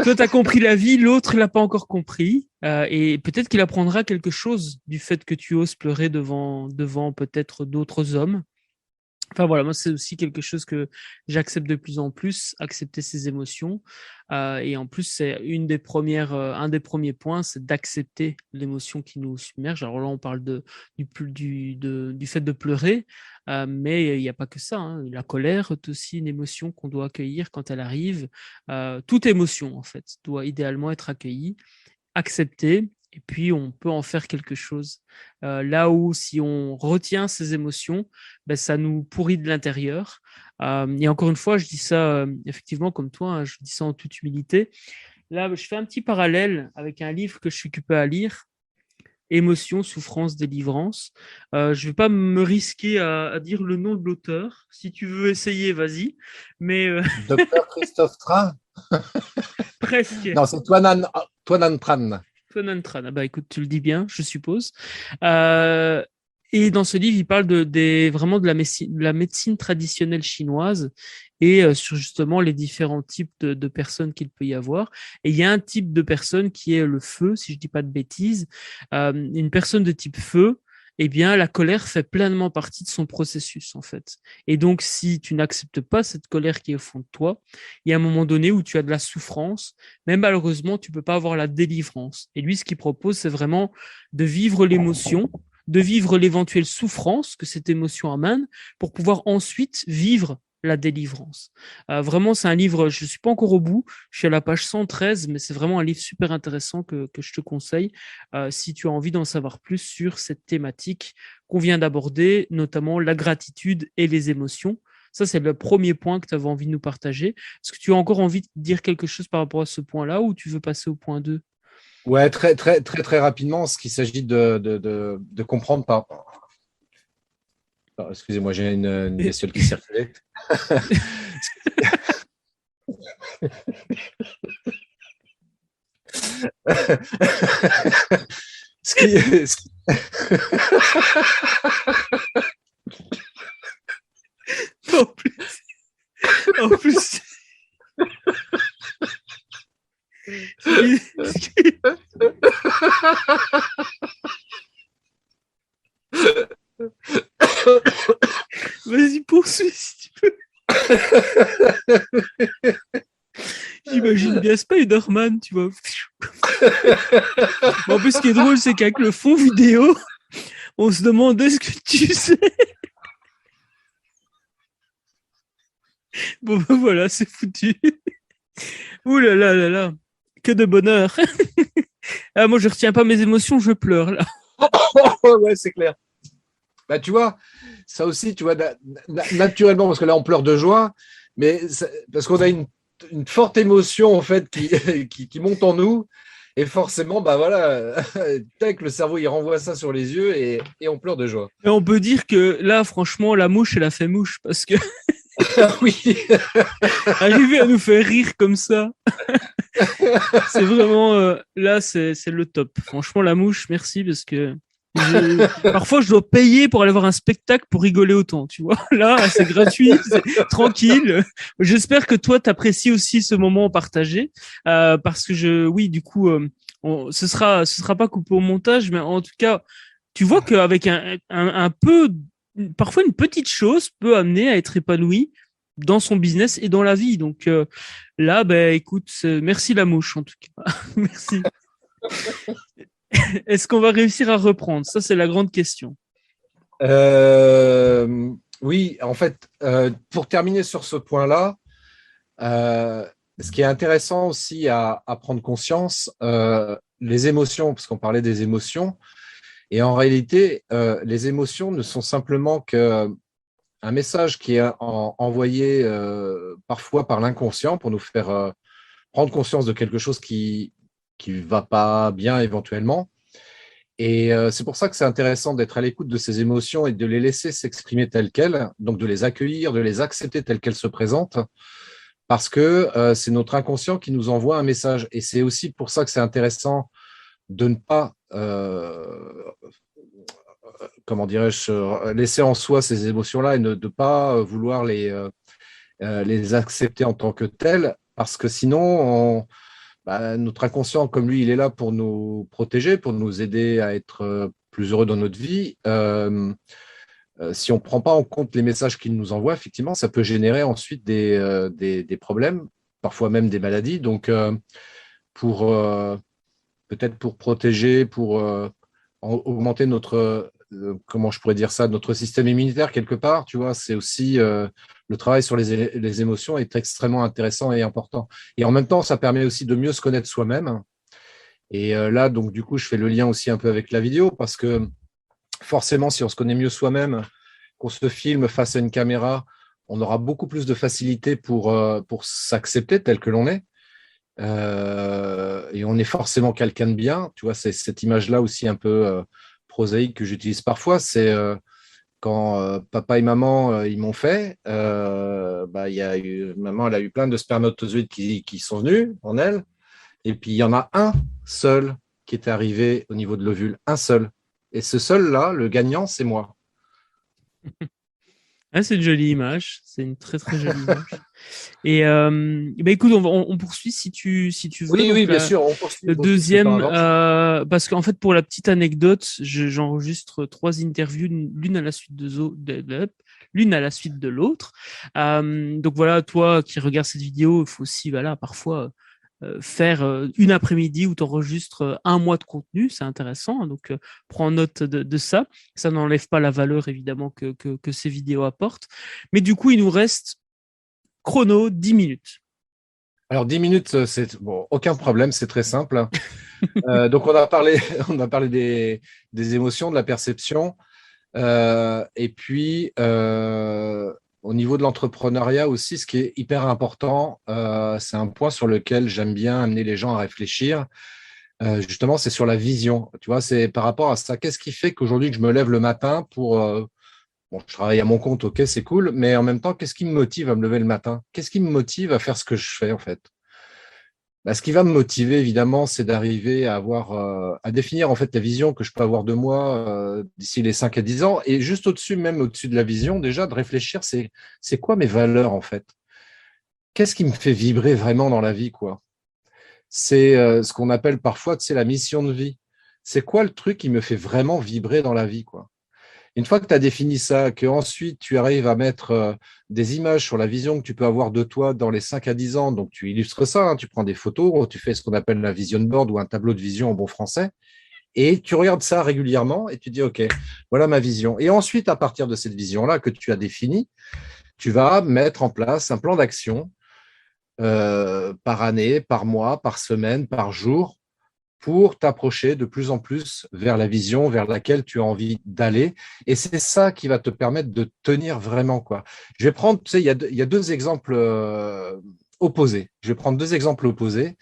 Toi, tu as compris la vie, l'autre, il l'a pas encore compris. Et peut-être qu'il apprendra quelque chose du fait que tu oses pleurer devant peut-être d'autres hommes. Enfin voilà, moi c'est aussi quelque chose que j'accepte de plus en plus, accepter ses émotions. Et en plus, c'est un des premiers points, c'est d'accepter l'émotion qui nous submerge. Alors là, on parle du fait de pleurer, mais il n'y a pas que ça. Hein. La colère est aussi une émotion qu'on doit accueillir quand elle arrive. Toute émotion, en fait, doit idéalement être accueillie, acceptée. Et puis, on peut en faire quelque chose. Là où, si on retient ces émotions, ça nous pourrit de l'intérieur. Et encore une fois, je dis ça effectivement comme toi, hein, je dis ça en toute humilité. là, je fais un petit parallèle avec un livre que je suis occupé à lire. Émotion, souffrance, délivrance. Je ne vais pas me risquer à dire le nom de l'auteur. Si tu veux essayer, vas-y. Mais Docteur Christophe Train? presque. Non, c'est Tuanan Tran. Conan Tran. Ah bah écoute, tu le dis bien, je suppose. Euh, et dans ce livre, il parle vraiment de la médecine traditionnelle chinoise et sur justement les différents types de personnes qu'il peut y avoir. Et il y a un type de personne qui est le feu, si je dis pas de bêtises. Une personne de type feu, eh bien, la colère fait pleinement partie de son processus, en fait. Et donc, si tu n'acceptes pas cette colère qui est au fond de toi, il y a un moment donné où tu as de la souffrance, mais malheureusement, tu peux pas avoir la délivrance. Et lui, ce qu'il propose, c'est vraiment de vivre l'émotion, de vivre l'éventuelle souffrance que cette émotion amène pour pouvoir ensuite vivre la délivrance. Vraiment, c'est un livre, je ne suis pas encore au bout, je suis à la page 113, mais c'est vraiment un livre super intéressant que je te conseille si tu as envie d'en savoir plus sur cette thématique qu'on vient d'aborder, notamment la gratitude et les émotions. Ça, c'est le premier point que tu avais envie de nous partager. Est-ce que tu as encore envie de dire quelque chose par rapport à ce point-là ou tu veux passer au point 2? Ouais, très, très, très, très rapidement, ce qu'il s'agit de comprendre par. Alors, excusez-moi, j'ai une bestiole qui circulait. Ce qui- En plus, en plus, vas-y, poursuis si tu peux. J'imagine bien Spider-Man, tu vois. En plus, ce qui est drôle, c'est qu'avec le fond vidéo, on se demandait ce que tu sais. Bon, ben voilà, c'est foutu. Ouh là là là là. Que de bonheur. Ah, moi, je retiens pas mes émotions, je pleure, là. Ouais, c'est clair. Bah, tu vois, ça aussi, tu vois, naturellement, parce que là, on pleure de joie, mais parce qu'on a une forte émotion, en fait, qui monte en nous. Et forcément, bah voilà, tac, le cerveau, il renvoie ça sur les yeux et on pleure de joie. Et on peut dire que là, franchement, la mouche, elle a fait mouche parce que Oui. arriver à nous faire rire comme ça, c'est vraiment là, c'est le top. Franchement, la mouche, merci parce que parfois je dois payer pour aller voir un spectacle pour rigoler autant, tu vois. Là, c'est gratuit, c'est tranquille. J'espère que toi, t'apprécies aussi ce moment partagé parce que oui, du coup, ce sera pas coupé au montage, mais en tout cas, tu vois qu'avec un peu, parfois une petite chose peut amener à être épanoui dans son business et dans la vie. Donc là, ben écoute, merci la mouche en tout cas. Merci. Est-ce qu'on va réussir à reprendre? Ça, c'est la grande question. Oui, en fait, pour terminer sur ce point-là, euh, ce qui est intéressant aussi à prendre conscience, les émotions, parce qu'on parlait des émotions, et en réalité, les émotions ne sont simplement qu'un message qui est envoyé parfois par l'inconscient pour nous faire prendre conscience de quelque chose qui va pas bien éventuellement. Et c'est pour ça que c'est intéressant d'être à l'écoute de ces émotions et de les laisser s'exprimer telles quelles, donc de les accueillir, de les accepter telles qu'elles se présentent, parce que c'est notre inconscient qui nous envoie un message. Et c'est aussi pour ça que c'est intéressant de ne pas, comment dirais-je, laisser en soi ces émotions-là et de ne pas vouloir les accepter en tant que telles, parce que sinon, notre inconscient, comme lui, il est là pour nous protéger, pour nous aider à être plus heureux dans notre vie. Si on ne prend pas en compte les messages qu'il nous envoie, effectivement, ça peut générer ensuite des problèmes, parfois même des maladies. Donc, pour peut-être pour protéger, pour augmenter notre, comment je pourrais dire ça, notre système immunitaire quelque part, tu vois, c'est aussi le travail sur les émotions est extrêmement intéressant et important. Et en même temps, ça permet aussi de mieux se connaître soi-même. Et là, donc, du coup, je fais le lien aussi un peu avec la vidéo parce que forcément, si on se connaît mieux soi-même, qu'on se filme face à une caméra, on aura beaucoup plus de facilité pour s'accepter tel que l'on est. Et on est forcément quelqu'un de bien. Tu vois, c'est cette image-là aussi un peu prosaïque que j'utilise parfois. C'est quand papa et maman ils m'ont fait. Bah, il y a eu, maman, elle a eu plein de spermatozoïdes qui sont venus en elle. Et puis il y en a un seul qui est arrivé au niveau de l'ovule, un seul. Et ce seul-là, le gagnant, c'est moi. Ah, c'est une jolie image. C'est une très très jolie image. Et bah, écoute, on poursuit si tu veux. Oui, Donc oui, bien sûr, on le poursuit, c'est pas deuxième, grave. parce qu'en fait pour la petite anecdote, j'enregistre trois interviews, l'une à la suite l'une à la suite de l'autre. Donc voilà, toi qui regardes cette vidéo, il faut aussi voilà parfois faire une après-midi où tu enregistres un mois de contenu, c'est intéressant. Donc, prends note de ça. Ça n'enlève pas la valeur, évidemment, que ces vidéos apportent. Mais du coup, il nous reste chrono 10 minutes. Alors, 10 minutes, c'est bon, aucun problème, c'est très simple. Donc, on a parlé des émotions, de la perception. Et puis, au niveau de l'entrepreneuriat aussi, ce qui est hyper important, c'est un point sur lequel j'aime bien amener les gens à réfléchir. Justement, c'est sur la vision. Tu vois, c'est par rapport à ça. Qu'est-ce qui fait qu'aujourd'hui, que je me lève le matin pour bon, je travaille à mon compte, ok, c'est cool, mais en même temps, qu'est-ce qui me motive à me lever le matin? Qu'est-ce qui me motive à faire ce que je fais, en fait? Bah, ce qui va me motiver, évidemment, c'est d'arriver à avoir, à définir en fait la vision que je peux avoir de moi d'ici les 5 à 10 ans. Et juste au-dessus, même au-dessus de la vision, déjà, de réfléchir, c'est quoi mes valeurs, en fait? Qu'est-ce qui me fait vibrer vraiment dans la vie, quoi? C'est ce qu'on appelle parfois, tu sais, la mission de vie. C'est quoi le truc qui me fait vraiment vibrer dans la vie, quoi? Une fois que tu as défini ça, que ensuite tu arrives à mettre des images sur la vision que tu peux avoir de toi dans les 5 à 10 ans, donc tu illustres ça, hein, tu prends des photos, tu fais ce qu'on appelle la vision board ou un tableau de vision en bon français, et tu regardes ça régulièrement et tu dis, OK, voilà ma vision. Et ensuite, à partir de cette vision-là que tu as définie, tu vas mettre en place un plan d'action par année, par mois, par semaine, par jour, pour t'approcher de plus en plus vers la vision vers laquelle tu as envie d'aller. Et c'est ça qui va te permettre de tenir vraiment, quoi. Je vais prendre, tu sais, il y a deux exemples opposés. Je vais prendre deux exemples opposés.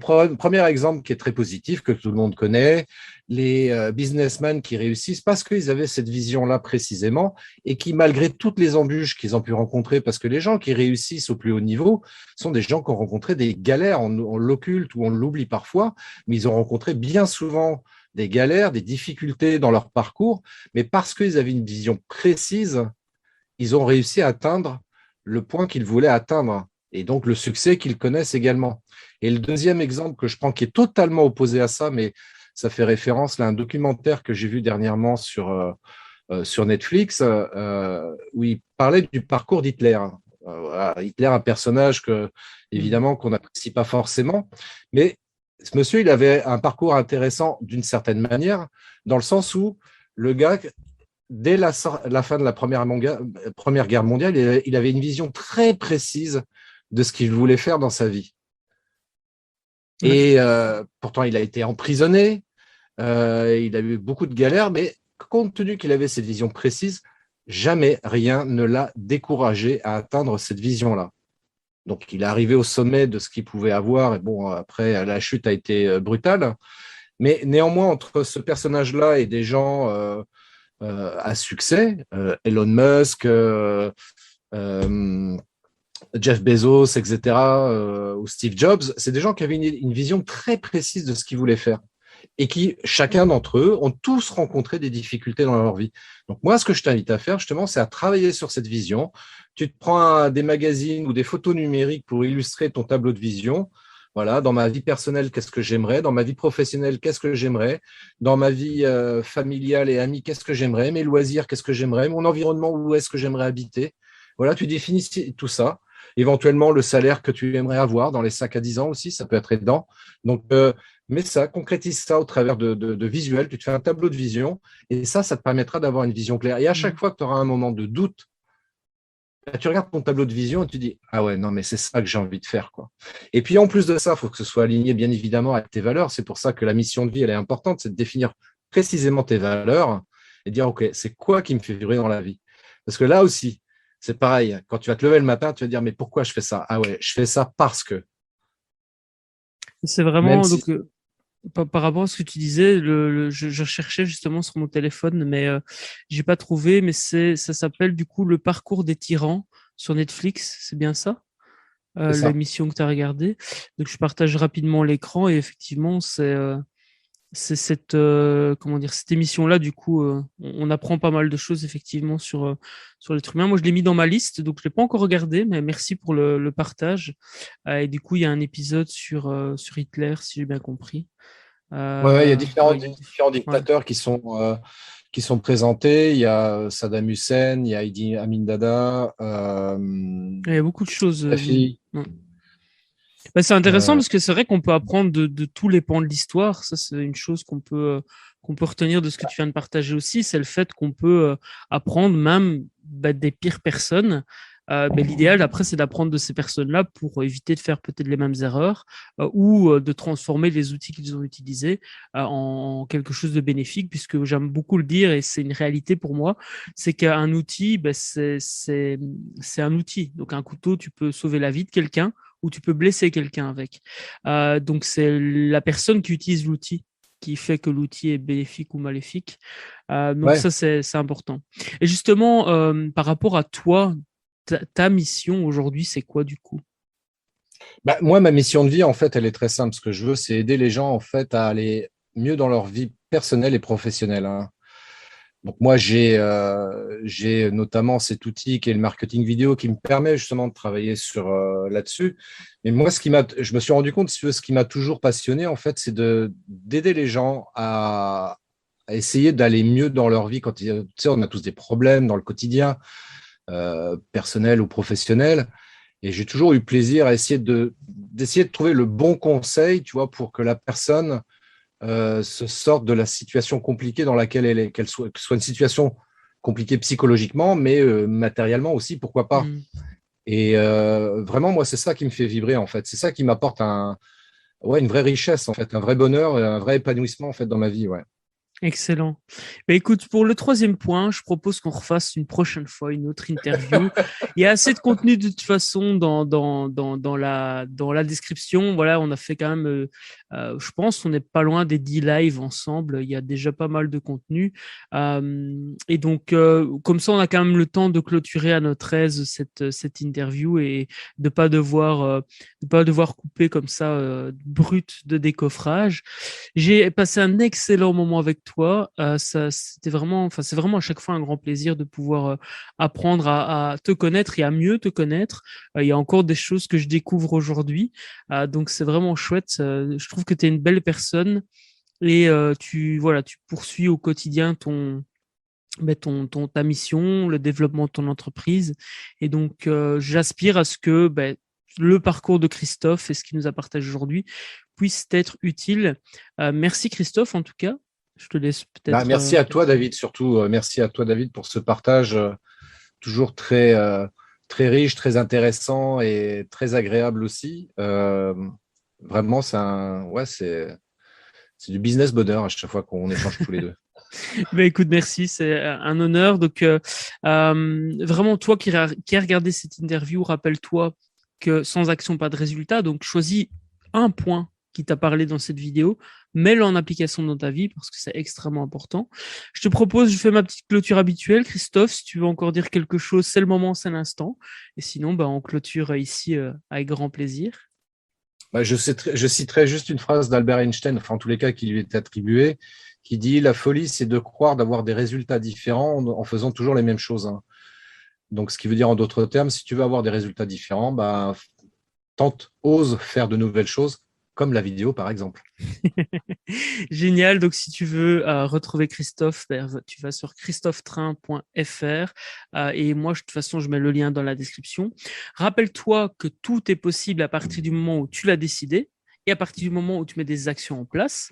Premier exemple qui est très positif, que tout le monde connaît, les businessmen qui réussissent parce qu'ils avaient cette vision-là précisément et qui, malgré toutes les embûches qu'ils ont pu rencontrer, parce que les gens qui réussissent au plus haut niveau sont des gens qui ont rencontré des galères, on l'occulte ou on l'oublie parfois, mais ils ont rencontré bien souvent des galères, des difficultés dans leur parcours, mais parce qu'ils avaient une vision précise, ils ont réussi à atteindre le point qu'ils voulaient atteindre et donc le succès qu'ils connaissent également. Et le deuxième exemple que je prends qui est totalement opposé à ça, mais ça fait référence à un documentaire que j'ai vu dernièrement sur Netflix où il parlait du parcours d'Hitler. Voilà, Hitler, un personnage que Hmm. évidemment qu'on n'apprécie pas forcément, mais ce monsieur, il avait un parcours intéressant d'une certaine manière, dans le sens où le gars, dès la fin de la Première Guerre mondiale, il avait une vision très précise de ce qu'il voulait faire dans sa vie. Ouais. Et pourtant, il a été emprisonné, il a eu beaucoup de galères, mais compte tenu qu'il avait cette vision précise, jamais rien ne l'a découragé à atteindre cette vision-là. Donc, il est arrivé au sommet de ce qu'il pouvait avoir. Et bon, après, la chute a été brutale. Mais néanmoins, entre ce personnage-là et des gens à succès, Elon Musk, euh, Jeff Bezos, etc., ou Steve Jobs, c'est des gens qui avaient une vision très précise de ce qu'ils voulaient faire et qui, chacun d'entre eux, ont tous rencontré des difficultés dans leur vie. Donc moi, ce que je t'invite à faire, justement, c'est à travailler sur cette vision. Tu te prends des magazines ou des photos numériques pour illustrer ton tableau de vision. Voilà, dans ma vie personnelle, qu'est-ce que j'aimerais? Dans ma vie professionnelle, qu'est-ce que j'aimerais? Dans ma vie familiale et amie, qu'est-ce que j'aimerais? Mes loisirs, qu'est-ce que j'aimerais? Mon environnement, où est-ce que j'aimerais habiter? Voilà, tu définis tout ça. Éventuellement, le salaire que tu aimerais avoir dans les 5 à 10 ans aussi, ça peut être aidant. Donc, mais ça, concrétise ça au travers de visuels. Tu te fais un tableau de vision et ça te permettra d'avoir une vision claire. Et à chaque Hmm. fois que tu auras un moment de doute, bah, tu regardes ton tableau de vision et tu dis, ah ouais, non, mais c'est ça que j'ai envie de faire, quoi. Et puis, en plus de ça, il faut que ce soit aligné, bien évidemment, avec tes valeurs. C'est pour ça que la mission de vie, elle est importante, c'est de définir précisément tes valeurs et dire, OK, c'est quoi qui me fait vibrer dans la vie? Parce que là aussi, c'est pareil. Quand tu vas te lever le matin, tu vas dire, mais pourquoi je fais ça? Ah ouais, je fais ça parce que. C'est Même vraiment, si, donc, par rapport à ce que tu disais, je cherchais justement sur mon téléphone, mais j'ai pas trouvé, mais ça s'appelle du coup Le Parcours des tyrans sur Netflix, c'est bien ça? c'est ça. L'émission que tu as regardée. Donc, je partage rapidement l'écran et effectivement, c'est cette, comment dire, cette émission-là, du coup, on apprend pas mal de choses effectivement sur l'être humain. Moi, je l'ai mis dans ma liste, donc je ne l'ai pas encore regardé, mais merci pour le partage. Et du coup, il y a un épisode sur Hitler, si j'ai bien compris. Ouais, ouais, il y a Ouais, différents ouais. dictateurs qui sont présentés. Il y a Saddam Hussein, il y a Idi Amin Dada, Il y a beaucoup de choses. Kadhafi. Ouais. Bah, c'est intéressant euh, parce que c'est vrai qu'on peut apprendre de tous les pans de l'histoire. Ça, c'est une chose qu'on peut retenir de ce que tu viens de partager aussi. C'est le fait qu'on peut apprendre même bah, des pires personnes. L'idéal, après, c'est d'apprendre de ces personnes-là pour éviter de faire peut-être les mêmes erreurs ou de transformer les outils qu'ils ont utilisés en quelque chose de bénéfique, puisque j'aime beaucoup le dire et c'est une réalité pour moi, c'est qu'un outil, bah, c'est un outil. Donc, un couteau, tu peux sauver la vie de quelqu'un ou tu peux blesser quelqu'un avec. Donc, c'est la personne qui utilise l'outil qui fait que l'outil est bénéfique ou maléfique. Donc, ouais. ça, c'est important. Et justement, par rapport à toi, ta mission aujourd'hui, c'est quoi du coup? Bah, moi, ma mission de vie, en fait, elle est très simple. Ce que je veux, c'est aider les gens, en fait, à aller mieux dans leur vie personnelle et professionnelle, hein. Donc moi, j'ai notamment cet outil qui est le marketing vidéo qui me permet justement de travailler sur là-dessus. Mais moi, je me suis rendu compte, si tu veux, ce qui m'a toujours passionné, en fait, c'est d'aider les gens à essayer d'aller mieux dans leur vie. Tu sais, on a tous des problèmes dans le quotidien, personnel ou professionnel. Et j'ai toujours eu plaisir à d'essayer de trouver le bon conseil, tu vois, pour que la personne se sorte de la situation compliquée dans laquelle elle est, que ce soit une situation compliquée psychologiquement, mais matériellement aussi, pourquoi pas. Hmm. Et vraiment, moi, c'est ça qui me fait vibrer, en fait. C'est ça qui m'apporte ouais, une vraie richesse, en fait, un vrai bonheur, un vrai épanouissement, en fait, dans ma vie, ouais. Excellent. Bah, écoute, pour le troisième point, je propose qu'on refasse une prochaine fois une autre interview. Il y a assez de contenu de toute façon dans la description. Voilà, on a fait quand même, je pense, on n'est pas loin des 10 lives ensemble. Il y a déjà pas mal de contenu. Et donc, comme ça, on a quand même le temps de clôturer à notre aise cette interview et de pas devoir couper comme ça brut de décoffrage. J'ai passé un excellent moment avec toi. C'était vraiment, enfin, c'est vraiment à chaque fois un grand plaisir de pouvoir apprendre à te connaître et à mieux te connaître. Il y a encore des choses que je découvre aujourd'hui. Donc, c'est vraiment chouette. Je trouve que tu es une belle personne et voilà, tu poursuis au quotidien ta mission, le développement de ton entreprise. Et donc, j'aspire à ce que le parcours de Christophe et ce qu'il nous a partagé aujourd'hui puisse être utile. Merci Christophe, en tout cas. Je te laisse Bah, peut-être. merci à toi, David, surtout. Merci à toi, David, pour ce partage toujours très, très riche, très intéressant et très agréable aussi. Vraiment, ouais, c'est du business bonheur à chaque fois qu'on échange tous les deux. Écoute, merci, c'est un honneur. Donc, vraiment, toi qui as regardé cette interview, rappelle-toi que sans action, pas de résultat. Donc, choisis un point qui t'a parlé dans cette vidéo, mets-le en application dans ta vie parce que c'est extrêmement important. Je te propose, je fais ma petite clôture habituelle. Christophe, si tu veux encore dire quelque chose, c'est le moment, c'est l'instant. Et sinon, on clôture ici avec grand plaisir. Bah, je citerai juste une phrase d'Albert Einstein, enfin en tous les cas qui lui est attribuée, qui dit: La folie, c'est de croire d'avoir des résultats différents en faisant toujours les mêmes choses, hein. Donc, ce qui veut dire en d'autres termes, si tu veux avoir des résultats différents, bah, ose faire de nouvelles choses, comme la vidéo par exemple. Génial. Donc, si tu veux retrouver Christophe, tu vas sur christophetrain.fr et moi, de toute façon, je mets le lien dans la description. Rappelle-toi que tout est possible à partir du moment où tu l'as décidé et à partir du moment où tu mets des actions en place.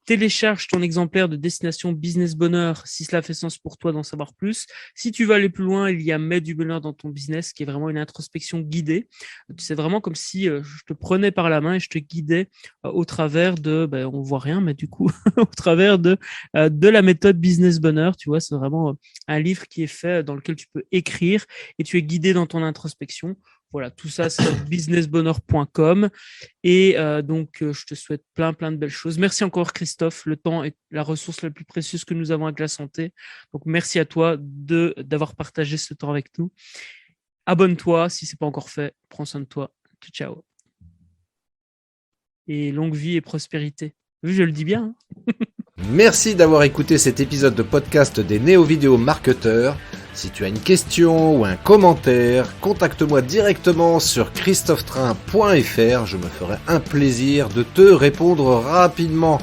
Télécharge ton exemplaire de Destination Business Bonheur si cela fait sens pour toi d'en savoir plus. Si tu veux aller plus loin, il y a Mets du bonheur dans ton business qui est vraiment une introspection guidée. C'est vraiment comme si je te prenais par la main et je te guidais au travers on voit rien, mais du coup, au travers de la méthode Business Bonheur. Tu vois, c'est vraiment un livre qui est fait dans lequel tu peux écrire et tu es guidé dans ton introspection Voilà, tout ça, c'est sur businessbonheur.com. Et donc, je te souhaite plein de belles choses. Merci encore, Christophe. Le temps est la ressource la plus précieuse que nous avons avec la santé. Donc, merci à toi d'avoir partagé ce temps avec nous. Abonne-toi si ce n'est pas encore fait. Prends soin de toi. Ciao. Et longue vie et prospérité. Je le dis bien. Merci d'avoir écouté cet épisode de podcast des Néo-Vidéo Marketeurs. Si tu as une question ou un commentaire, contacte-moi directement sur christophetrain.fr. Je me ferai un plaisir de te répondre rapidement.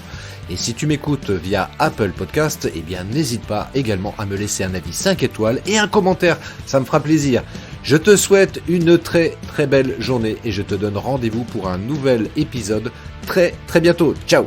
Et si tu m'écoutes via Apple Podcast, eh bien n'hésite pas également à me laisser un avis 5 étoiles et un commentaire, ça me fera plaisir. Je te souhaite une très belle journée et je te donne rendez-vous pour un nouvel épisode très bientôt. Ciao.